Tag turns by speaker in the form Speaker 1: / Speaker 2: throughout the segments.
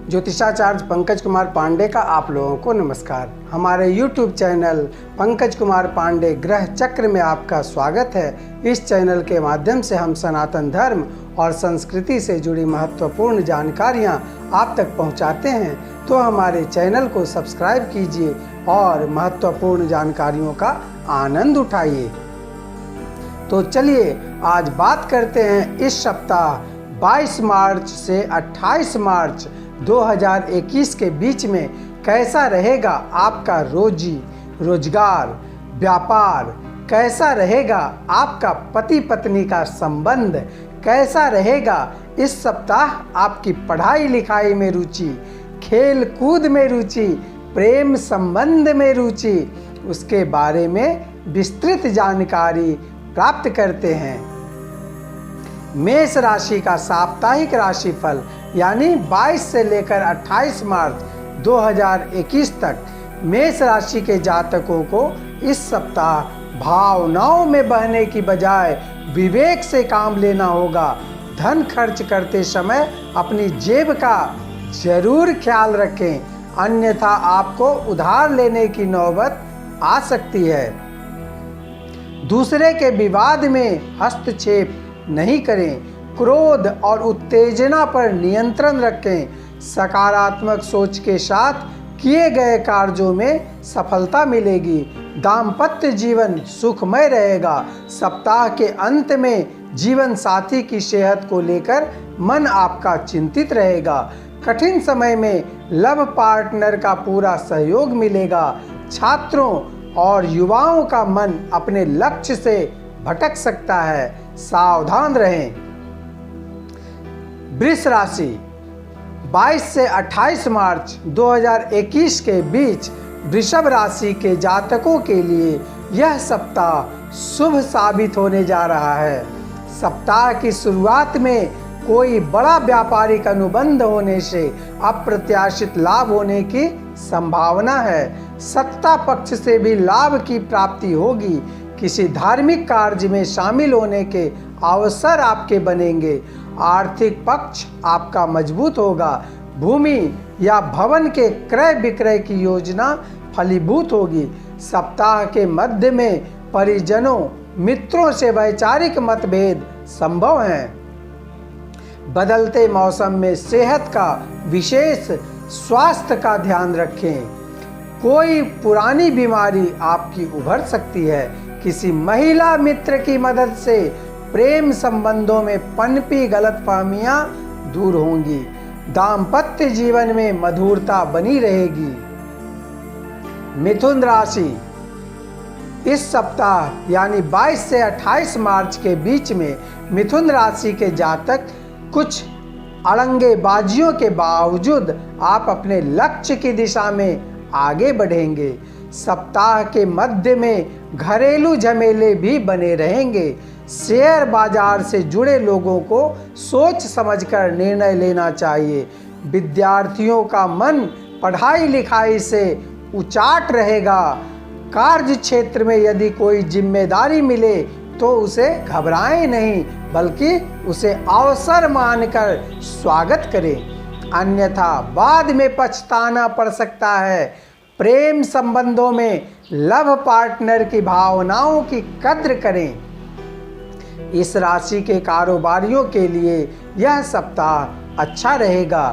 Speaker 1: ज्योतिषाचार्य पंकज कुमार पांडे का आप लोगों को नमस्कार। हमारे YouTube चैनल पंकज कुमार पांडे ग्रह चक्र में आपका स्वागत है। इस चैनल के माध्यम से हम सनातन धर्म और संस्कृति से जुड़ी महत्वपूर्ण जानकारियां आप तक पहुंचाते हैं, तो हमारे चैनल को सब्सक्राइब कीजिए और महत्वपूर्ण जानकारियों का आनंद उठाइए। तो चलिए आज बात करते हैं इस सप्ताह 22 मार्च से 28 मार्च 2021 के बीच में कैसा रहेगा आपका रोजगार, व्यापार, कैसा रहेगा आपका पति पत्नी का संबंध, कैसा रहेगा इस सप्ताह आपकी पढ़ाई लिखाई में रुचि, खेल कूद में रुचि, प्रेम संबंध में रुचि, उसके बारे में विस्तृत जानकारी प्राप्त करते हैं। मेष राशि का साप्ताहिक राशिफल यानी 22 से लेकर 28 मार्च 2021 तक मेष राशि के जातकों को इस सप्ताह भावनाओं में बहने की बजाय विवेक से काम लेना होगा। धन खर्च करते समय अपनी जेब का जरूर ख्याल रखें, अन्यथा आपको उधार लेने की नौबत आ सकती है। दूसरे के विवाद में हस्तक्षेप नहीं करें, क्रोध और उत्तेजना पर नियंत्रण रखें। सकारात्मक सोच के साथ किए गए कार्यों में सफलता मिलेगी। दाम्पत्य जीवन सुखमय रहेगा। सप्ताह के अंत में जीवन साथी की सेहत को लेकर मन आपका चिंतित रहेगा। कठिन समय में लव पार्टनर का पूरा सहयोग मिलेगा। छात्रों और युवाओं का मन अपने लक्ष्य से भटक सकता है, सावधान रहें। वृष राशि 22 से 28 मार्च 2021 के बीच वृषभ राशि के जातकों के लिए यह सप्ताह शुभ साबित होने जा रहा है। सप्ताह की शुरुआत में कोई बड़ा व्यापारिक अनुबंध होने से अप्रत्याशित लाभ होने की संभावना है। सत्ता पक्ष से भी लाभ की प्राप्ति होगी। किसी धार्मिक कार्य में शामिल होने के अवसर आपके बनेंगे। आर्थिक पक्ष आपका मजबूत होगा। भूमि या भवन के क्रय विक्रय की योजना फलीभूत होगी। सप्ताह के मध्य में परिजनों मित्रों से वैचारिक मतभेद संभव हैं। बदलते मौसम में सेहत का विशेष स्वास्थ्य का ध्यान रखें। कोई पुरानी बीमारी आपकी उभर सकती है। किसी महिला मित्र की मदद से प्रेम संबंधों में पनपी गलतफहमियां दूर होंगी। दाम्पत्य जीवन में मधुरता बनी रहेगी। मिथुन राशि इस सप्ताह यानी 22 से 28 मार्च के बीच में मिथुन राशि के जातक कुछ अड़ंगेबाजियों के बावजूद आप अपने लक्ष्य की दिशा में आगे बढ़ेंगे। सप्ताह के मध्य में घरेलू झमेले भी बने रहेंगे। शेयर बाजार से जुड़े लोगों को सोच समझकर निर्णय लेना चाहिए। विद्यार्थियों का मन पढ़ाई लिखाई से उचाट रहेगा। कार्य क्षेत्र में यदि कोई जिम्मेदारी मिले तो उसे घबराएं नहीं, बल्कि उसे अवसर मानकर स्वागत करें, अन्यथा बाद में पछताना पड़ सकता है। प्रेम संबंधों में लव पार्टनर की भावनाओं की कद्र करें। इस राशि के कारोबारियों के लिए यह सप्ताह अच्छा रहेगा।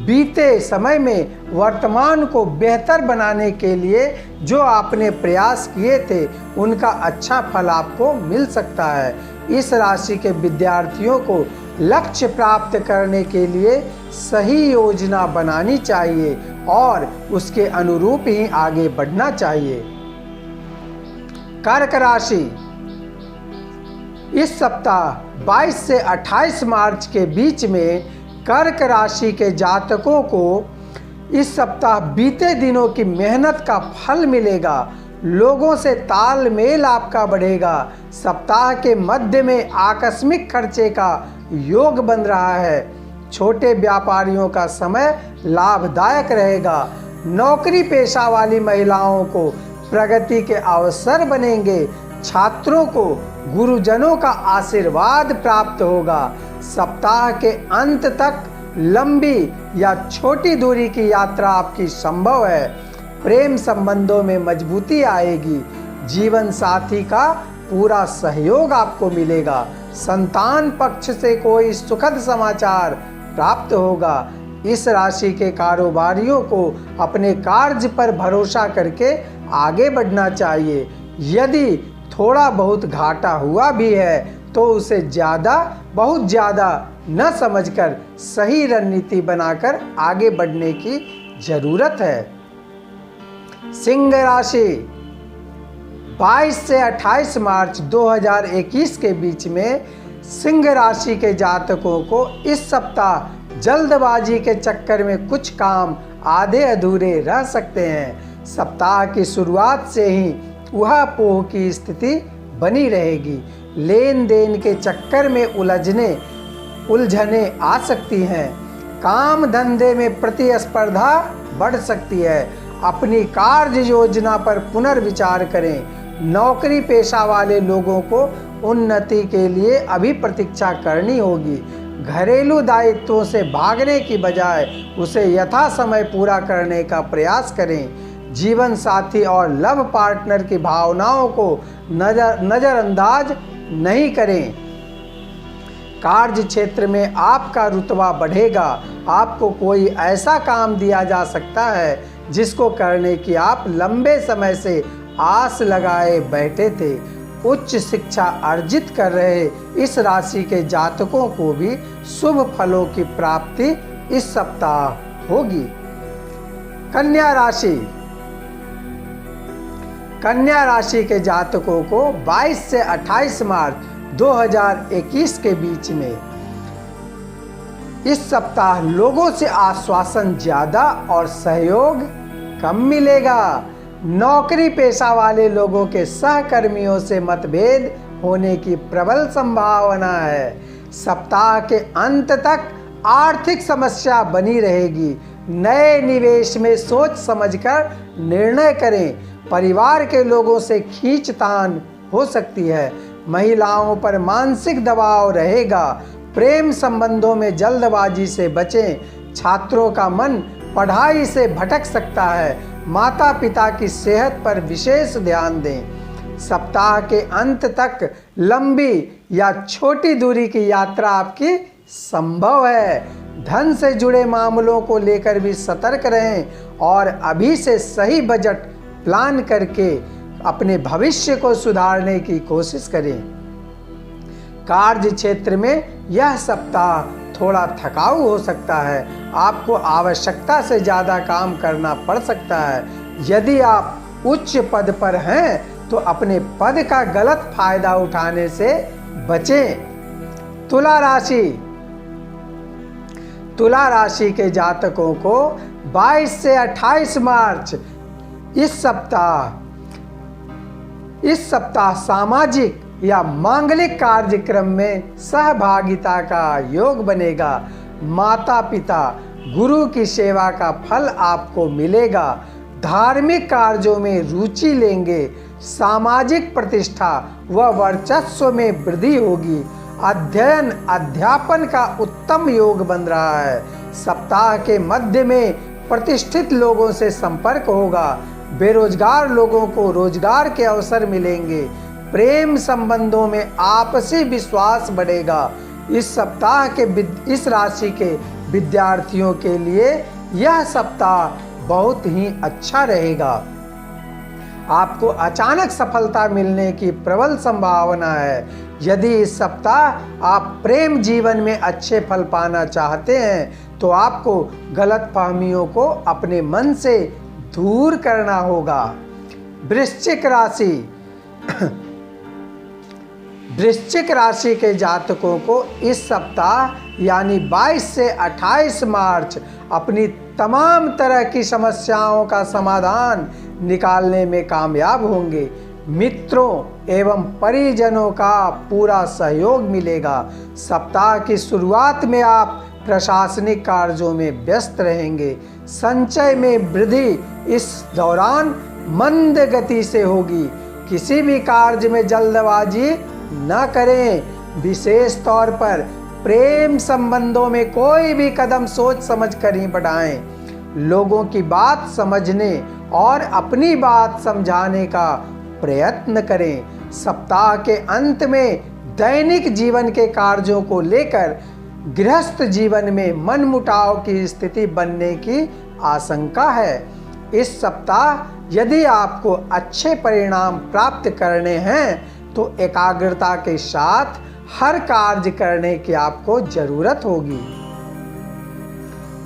Speaker 1: बीते समय में वर्तमान को बेहतर बनाने के लिए जो आपने प्रयास किए थे उनका अच्छा फल आपको मिल सकता है। इस राशि के विद्यार्थियों को लक्ष्य प्राप्त करने के लिए सही योजना बनानी चाहिए और उसके अनुरूप ही आगे बढ़ना चाहिए। कर्क राशि इस सप्ताह 22 से 28 मार्च के बीच में कर्क राशि के जातकों को इस सप्ताह बीते दिनों की मेहनत का फल मिलेगा। लोगों से तालमेल आपका बढ़ेगा। सप्ताह के मध्य में आकस्मिक खर्चे का योग बन रहा है। छोटे व्यापारियों का समय लाभदायक रहेगा। नौकरी पेशा वाली महिलाओं को प्रगति के अवसर बनेंगे। छात्रों को गुरुजनों का आशीर्वाद प्राप्त होगा। सप्ताह के अंत तक लंबी या छोटी दूरी की यात्रा आपकी संभव है। प्रेम संबंधों में मजबूती आएगी। जीवन साथी का पूरा सहयोग आपको मिलेगा। संतान पक्ष से कोई सुखद समाचार प्राप्त होगा। इस राशि के कारोबारियों को अपने कार्य पर भरोसा करके आगे बढ़ना चाहिए। यदि थोड़ा बहुत घाटा हुआ भी है तो उसे बहुत ज़्यादा न समझकर सही रणनीति बनाकर आगे बढ़ने की जरूरत है। सिंह राशि 22 से 28 मार्च 2021 के बीच में सिंह राशि के जातकों को इस सप्ताह जल्दबाजी के चक्कर में कुछ काम आधे अधूरे रह सकते हैं। सप्ताह की शुरुआत से ही ऊहापोह की स्थिति बनी रहेगी। लेन देन के चक्कर में उलझने आ सकती हैं। काम धंधे में प्रतिस्पर्धा बढ़ सकती है। अपनी कार्य योजना पर पुनर्विचार करें। नौकरी पेशा वाले लोगों को उन्नति के लिए अभी प्रतीक्षा करनी होगी। घरेलू दायित्वों से भागने की बजाय उसे यथासमय पूरा करने का प्रयास करें। जीवन साथी और लव पार्टनर की भावनाओं को नज़रअंदाज नहीं करें। कार्य क्षेत्र में आपका रुतबा बढ़ेगा। आपको कोई ऐसा काम दिया जा सकता है जिसको करने की आप लंबे समय से आस लगाए बैठे थे। उच्च शिक्षा अर्जित कर रहे इस राशि के जातकों को भी शुभ फलों की प्राप्ति इस सप्ताह होगी। कन्या राशि के जातकों को 22 से 28 मार्च 2021 के बीच में इस सप्ताह लोगों से आश्वासन ज्यादा और सहयोग कम मिलेगा। नौकरी पेशा वाले लोगों के सहकर्मियों से मतभेद होने की प्रबल संभावना है। सप्ताह के अंत तक आर्थिक समस्या बनी रहेगी। नए निवेश में सोच समझकर निर्णय करें। परिवार के लोगों से खींचतान हो सकती है। महिलाओं पर मानसिक दबाव रहेगा। प्रेम संबंधों में जल्दबाजी से बचें। छात्रों का मन पढ़ाई से भटक सकता है। माता पिता की सेहत पर विशेष ध्यान दें। सप्ताह के अंत तक लंबी या छोटी दूरी की यात्रा आपकी संभव है। धन से जुड़े मामलों को लेकर भी सतर्क रहें और अभी से सही बजट प्लान करके अपने भविष्य को सुधारने की कोशिश करें। कार्य क्षेत्र में यह सप्ताह थोड़ा थकाऊ हो सकता है। आपको आवश्यकता से ज़्यादा काम करना पड़ सकता है। यदि आप उच्च पद पर हैं तो अपने पद का गलत फायदा उठाने से बचें। तुला राशि के जातकों को 22 से 28 मार्च इस सप्ताह सामाजिक या मांगलिक कार्यक्रम में सहभागिता का योग बनेगा। माता पिता गुरु की सेवा का फल आपको मिलेगा। धार्मिक कार्यों में रुचि लेंगे। सामाजिक प्रतिष्ठा व वर्चस्व में वृद्धि होगी। अध्ययन अध्यापन का उत्तम योग बन रहा है। सप्ताह के मध्य में प्रतिष्ठित लोगों से संपर्क होगा। बेरोजगार लोगों को रोजगार के अवसर मिलेंगे। प्रेम संबंधों में आपसी विश्वास बढ़ेगा। इस सप्ताह के इस राशि के विद्यार्थियों के लिए यह सप्ताह बहुत ही अच्छा रहेगा। आपको अचानक सफलता मिलने की प्रबल संभावना है। यदि इस सप्ताह आप प्रेम जीवन में अच्छे फल पाना चाहते हैं तो आपको गलतफहमियों को अपने मन से दूर करना होगा। वृश्चिक राशि के जातकों को इस सप्ताह यानी 22 से 28 मार्च अपनी तमाम तरह की समस्याओं का समाधान निकालने में कामयाब होंगे। मित्रों एवं परिजनों का पूरा सहयोग मिलेगा। सप्ताह की शुरुआत में आप प्रशासनिक कार्यों में व्यस्त रहेंगे। संचय में वृद्धि इस दौरान मंद गति से होगी। किसी भी कार्य में जल्दबाजी न करें। विशेष तौर पर प्रेम संबंधों में कोई भी कदम सोच समझ कर ही बढ़ाएं। लोगों की बात समझने और अपनी बात समझाने का प्रयत्न करें। सप्ताह के अंत में दैनिक जीवन के कार्यों को लेकर गृहस्थ जीवन में मनमुटाव की स्थिति बनने की आशंका है। इस सप्ताह यदि आपको अच्छे परिणाम प्राप्त करने हैं तो एकाग्रता के साथ हर कार्य करने की आपको जरूरत होगी।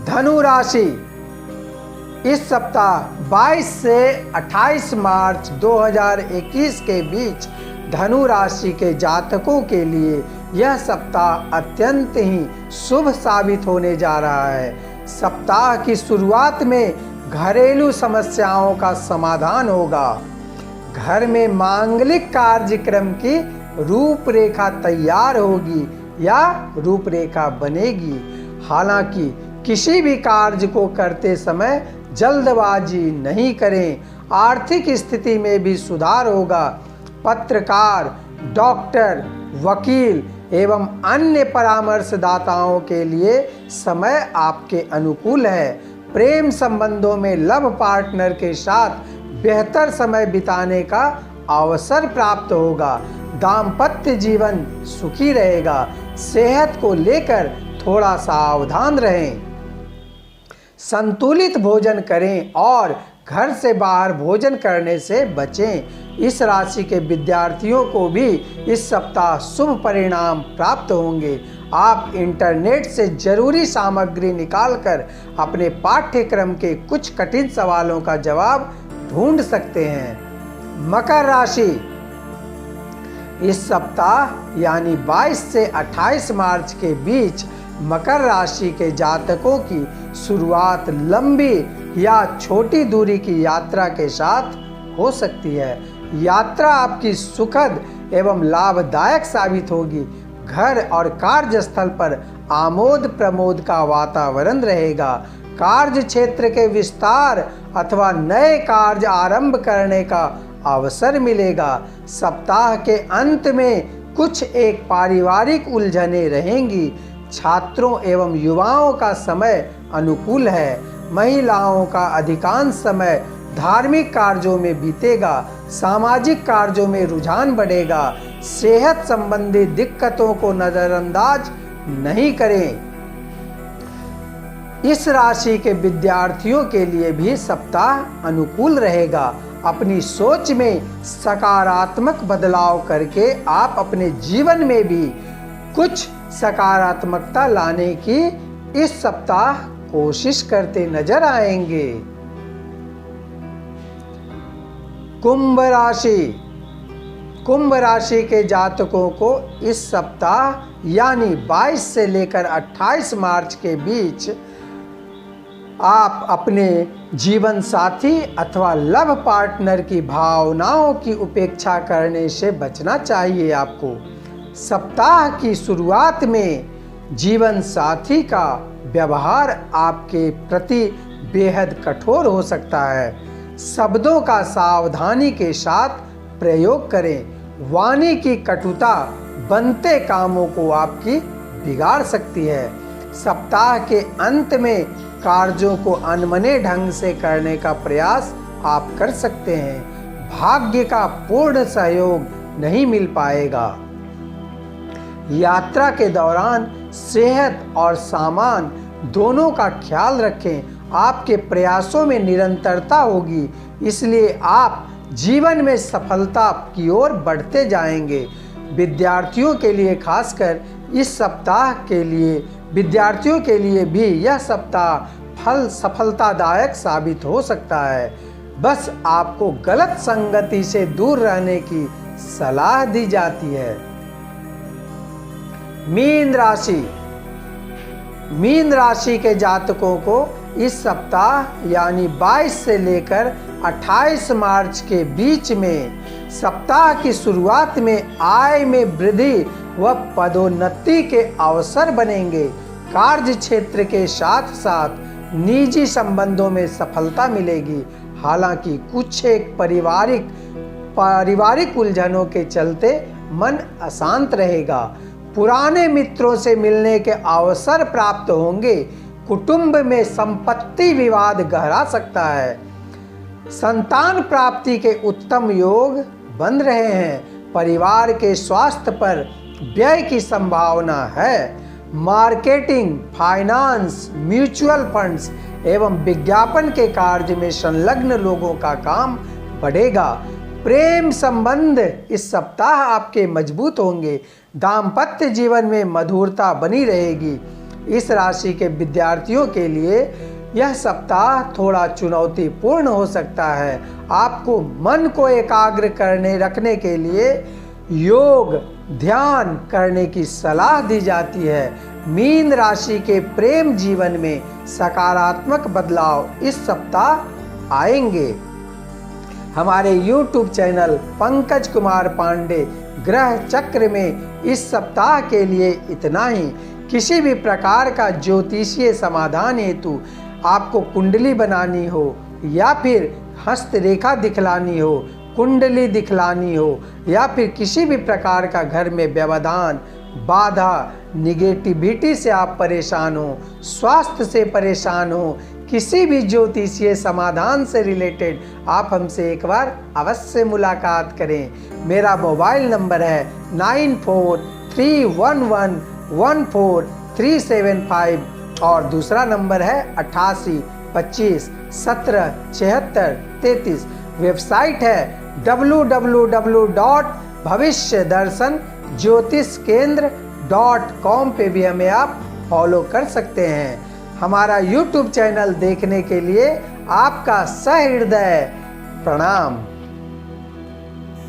Speaker 1: धनु राशि, इस सप्ताह 22 से 28 मार्च 2021 के बीच धनु राशि के जातकों के लिए यह सप्ताह अत्यंत ही शुभ साबित होने जा रहा है। सप्ताह की शुरुआत में घरेलू समस्याओं का समाधान होगा। घर में मांगलिक कार्यक्रम की रूपरेखा तैयार होगी या रूपरेखा बनेगी। हालांकि किसी भी कार्य को करते समय जल्दबाजी नहीं करें। आर्थिक स्थिति में भी सुधार होगा। पत्रकार, डॉक्टर, वकील एवं अन्य परामर्शदाताओं के लिए समय आपके अनुकूल है। प्रेम संबंधों में लव पार्टनर के साथ बेहतर समय बिताने का अवसर प्राप्त होगा। दाम्पत्य जीवन सुखी रहेगा। सेहत को लेकर थोड़ा सावधान रहें। संतुलित भोजन करें और घर से बाहर भोजन करने से बचें। इस राशि के विद्यार्थियों को भी इस सप्ताह शुभ परिणाम प्राप्त होंगे। आप इंटरनेट से जरूरी सामग्री निकालकर अपने पाठ्यक्रम के कुछ कठिन सवालों का जवाब ढूंढ सकते हैं। मकर राशि, इस सप्ताह यानी 22 से 28 मार्च के बीच मकर राशि के जातकों की शुरुआत लंबी या छोटी दूरी की यात्रा के साथ हो सकती है। यात्रा आपकी सुखद एवं लाभदायक साबित होगी। घर और कार्यस्थल पर आमोद प्रमोद का वातावरण रहेगा। कार्य क्षेत्र के विस्तार अथवा नए कार्य आरंभ करने का अवसर मिलेगा। सप्ताह के अंत में कुछ एक पारिवारिक उलझनें रहेंगी। छात्रों एवं युवाओं का समय अनुकूल है। महिलाओं का अधिकांश समय धार्मिक कार्यों में बीतेगा। सामाजिक कार्यों में रुझान बढ़ेगा। सेहत संबंधी दिक्कतों को नजरअंदाज नहीं करें। इस राशि के विद्यार्थियों के लिए भी सप्ताह अनुकूल रहेगा। अपनी सोच में सकारात्मक बदलाव करके आप अपने जीवन में भी कुछ सकारात्मकता लाने की इस सप्ताह कोशिश करते नजर आएंगे। कुंभ राशि, कुंभ राशि के जातकों को इस सप्ताह यानी 22 से लेकर 28 मार्च के बीच आप अपने जीवन साथी अथवा लव पार्टनर की भावनाओं की उपेक्षा करने से बचना चाहिए। आपको सप्ताह की शुरुआत में जीवन साथी का व्यवहार आपके प्रति बेहद कठोर हो सकता है। शब्दों का सावधानी के साथ प्रयोग करें। वाणी की कटुता बनते कामों को आपकी बिगाड़ सकती है। सप्ताह के अंत में कार्यों को अनमने ढंग से करने का प्रयास आप कर सकते हैं। भाग्य का पूर्ण सहयोग नहीं मिल पाएगा। यात्रा के दौरान सेहत और सामान दोनों का ख्याल रखें। आपके प्रयासों में निरंतरता होगी, इसलिए आप जीवन में सफलता की ओर बढ़ते जाएंगे। विद्यार्थियों के लिए खासकर इस सप्ताह के लिए विद्यार्थियों के लिए भी यह सप्ताह सफलतादायक साबित हो सकता है। बस आपको गलत संगति से दूर रहने की सलाह दी जाती है। मीन राशि, मीन राशि के जातकों को इस सप्ताह यानी 22 से लेकर 28 मार्च के बीच में सप्ताह की शुरुआत में आय में वृद्धि व पदोन्नति के अवसर बनेंगे। कार्य क्षेत्र के साथ साथ निजी संबंधों में सफलता मिलेगी। हालांकि कुछ एक पारिवारिक उलझनों के चलते मन अशांत रहेगा। पुराने मित्रों से मिलने के अवसर प्राप्त होंगे। कुटुंब में संपत्ति विवाद गहरा सकता है। संतान प्राप्ति के उत्तम योग बन रहे हैं। परिवार के स्वास्थ्य पर व्यय की संभावना है। मार्केटिंग, फाइनेंस, म्यूचुअल फंड्स एवं विज्ञापन के कार्य में संलग्न लोगों का काम बढ़ेगा। प्रेम संबंध इस सप्ताह आपके मजबूत होंगे। दाम्पत्य जीवन में मधुरता बनी रहेगी। इस राशि के विद्यार्थियों के लिए यह सप्ताह थोड़ा चुनौतीपूर्ण हो सकता है। आपको मन को एकाग्र रखने के लिए योग, ध्यान करने की सलाह दी जाती है। मीन राशि के प्रेम जीवन में सकारात्मक बदलाव इस सप्ताह आएंगे। हमारे YouTube चैनल पंकज कुमार पांडे ग्रह चक्र में इस सप्ताह के लिए इतना ही। किसी भी प्रकार का ज्योतिषीय समाधान हेतु आपको कुंडली बनानी हो या फिर हस्तरेखा दिखलानी हो, कुंडली दिखलानी हो या फिर किसी भी प्रकार का घर में व्यवधान, बाधा, निगेटिविटी से आप परेशान हो, स्वास्थ्य से परेशान हो, किसी भी ज्योतिषीय समाधान से रिलेटेड आप हमसे एक बार अवश्य मुलाकात करें। मेरा मोबाइल नंबर है 9431114375 और दूसरा नंबर है 88 25 17 76 33। वेबसाइट है www.bhavishyadarsanjyotiskendracom पे भी हमें आप फॉलो कर सकते हैं। हमारा YouTube चैनल देखने के लिए आपका सहृदय प्रणाम।